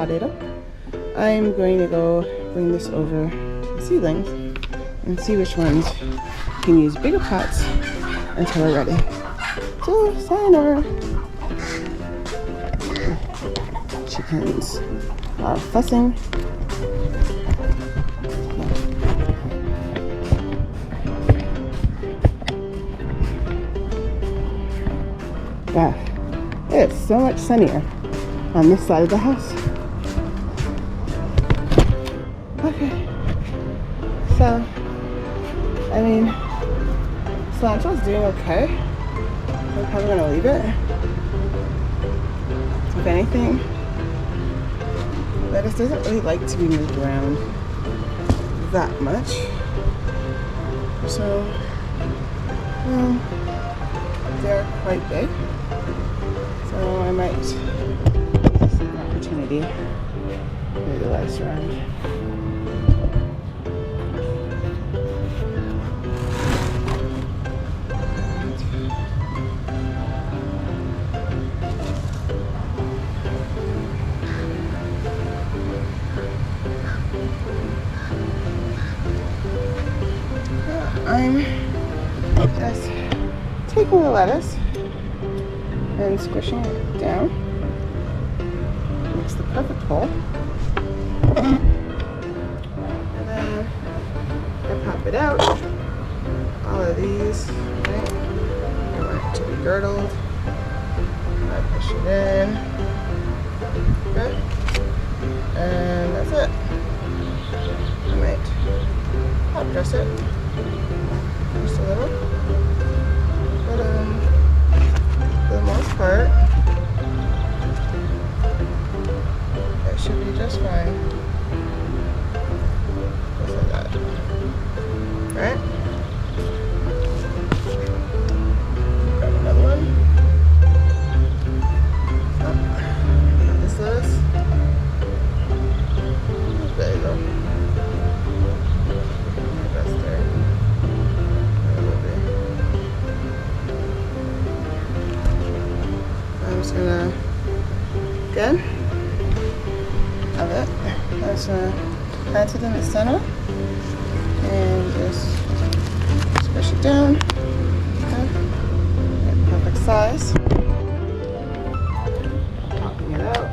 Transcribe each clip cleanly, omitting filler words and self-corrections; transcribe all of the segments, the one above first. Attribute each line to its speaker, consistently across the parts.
Speaker 1: potato. I'm going to go bring this over to the seedlings and see which ones can use bigger pots until we're ready. So, sayonara. Chickens are fussing. Wow, it's so much sunnier on this side of the house. Okay, so, I mean, cilantro's doing okay. I'm probably gonna leave it. If anything, lettuce doesn't really like to be moved around that much. So, well, they're quite big. So I might see an opportunity to move the lettuce around. I'm just taking the lettuce and squishing it down. Makes the perfect hole. And then I pop it out. All of these, right? I want it to be girdled. I push it in. Okay. And that's it. I might hot dress it just a little. But for the most part, it should be just fine. Just like that. Right? Grab another one. Oh, this lettuce. There you go. That's there. I'm just gonna, again, have it. I'm just gonna plant it in the center and just squish it down. Okay. Get perfect size. Popping it out.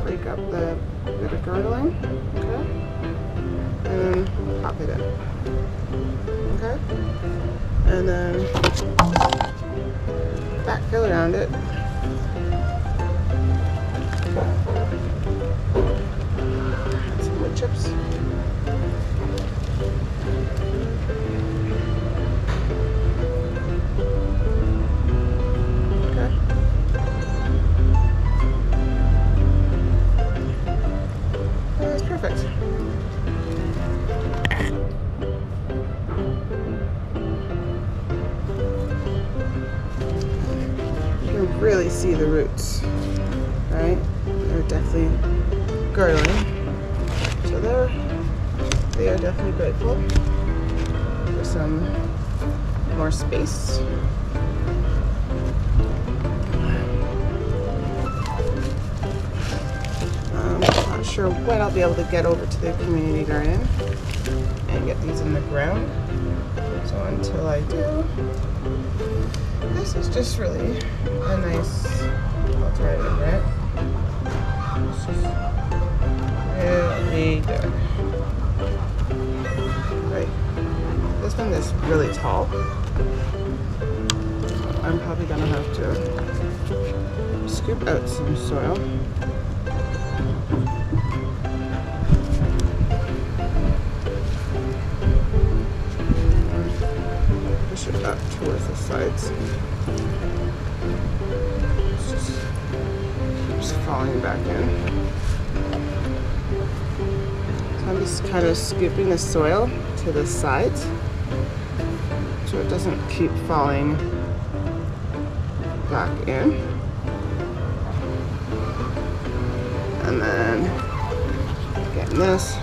Speaker 1: Break up the bit of girdling. Okay. And then pop it in. Okay. And then backfill around it. Add some wood chips. Okay. That's perfect. Really see the roots, right? They're definitely girdling. So they are definitely grateful for some more space. Not sure when I'll be able to get over to the community garden and get these in the ground. So until I do, this is just really a nice alternative, right? It's just really good. Right. This one is really tall. I'm probably gonna have to scoop out some soil. Push it up towards the sides. Just falling back in. So I'm just kind of scooping the soil to the sides so it doesn't keep falling back in. And then getting this,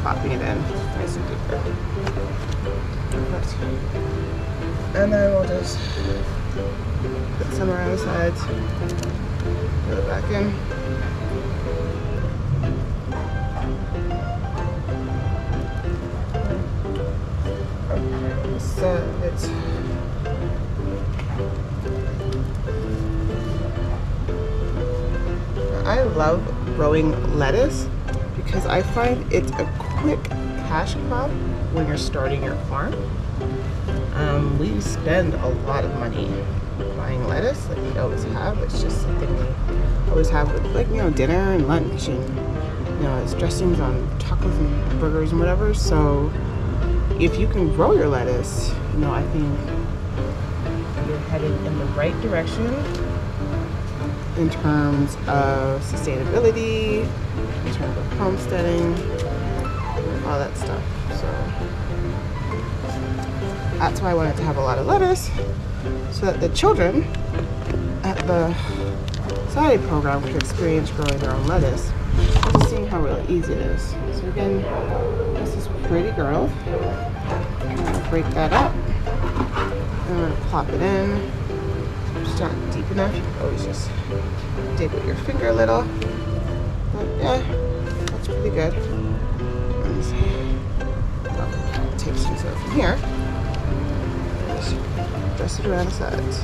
Speaker 1: popping it in nice and deeper. Perfect. And then we'll just Put some around the sides. Put it back in. So it's I love growing lettuce because I find it's a quick cash crop when you're starting your farm. We spend a lot of money buying lettuce, like we always have. It's just something we always have with, like, you know, dinner and lunch, and you know, it's dressings on tacos and burgers and whatever. So if you can grow your lettuce, you know, I think you're headed in the right direction in terms of sustainability, in terms of homesteading, all that stuff. So that's why I wanted to have a lot of lettuce, so that the children at the society program could experience growing their own lettuce, and just seeing how really easy it is. So again, this is Pretty Girl. I'm gonna break that up. I'm gonna plop it in. It's not deep enough. You can always just dig with your finger a little. But yeah, that's pretty good. I'll take some stuff from here. Dress it around the sides.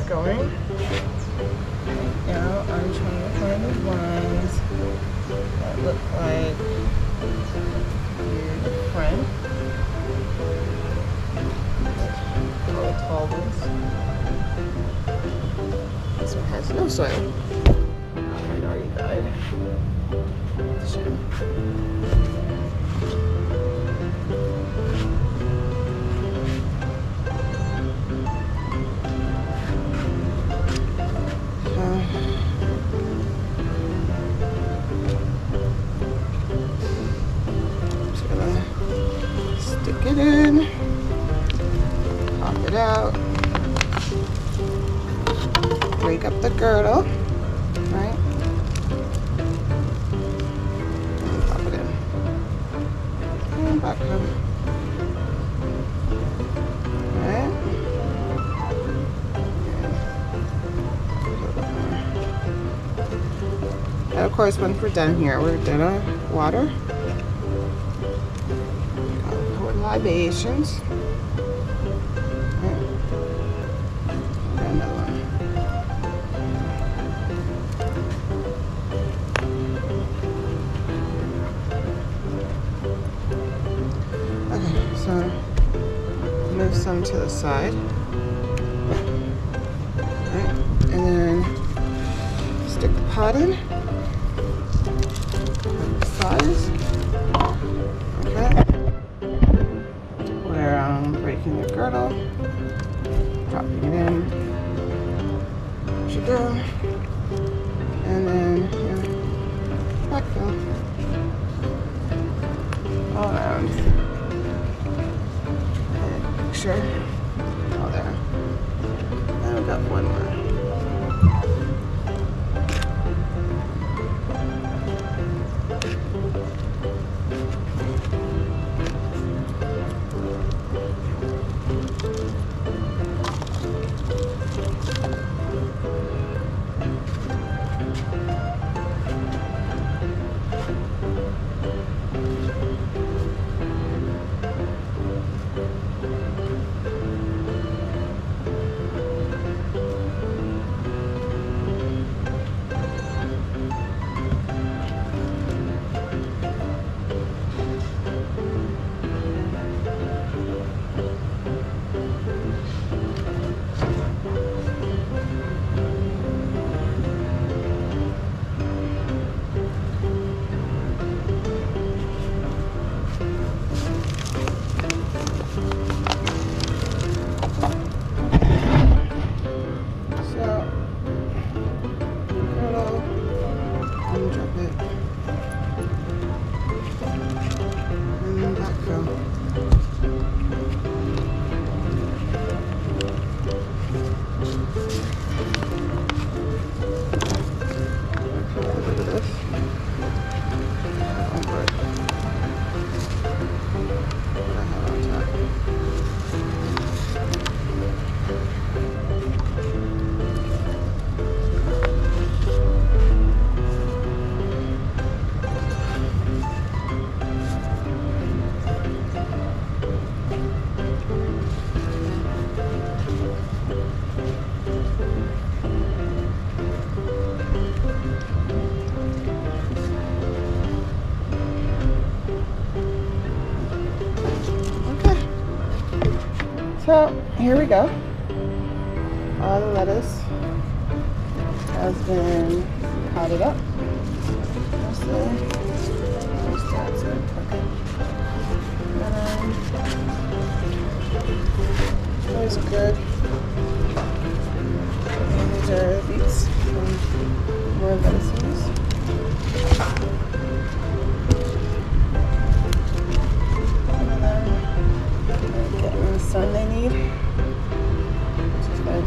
Speaker 1: Going. Right now I'm trying to find the ones that look like your friend. All the tall ones. This one has no soil. It already died. Stick it in, pop it out, break up the girdle, right, and pop it in, and back up, right, and of course once we're done here, we're gonna water. Libations. Another one. Okay, so move some to the side. Right, and then stick the pot in. Size. Okay. Breaking the girdle, dropping it in, push it down, and then backfill all around. And make sure, all there. And we've got one more. So here we go. All the lettuce has been potted up. That's it. Okay. Always good. And these are beets and more lettuces. Getting the sun they need, which is good.